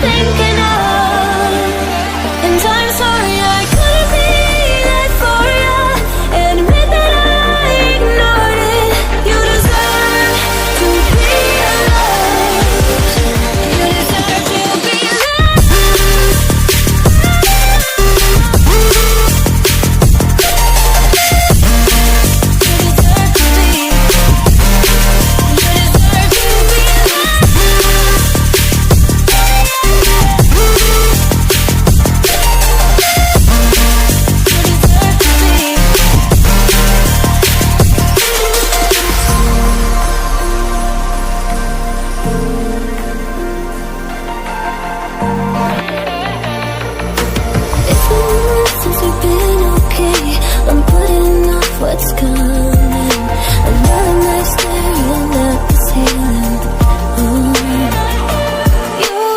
thinking of. And I'm sorry I couldn't be there for you, and admit that I ignored it. You deserve to be loved. You deserve to be loved. It's been months since we've been okay. I'm putting off what's come.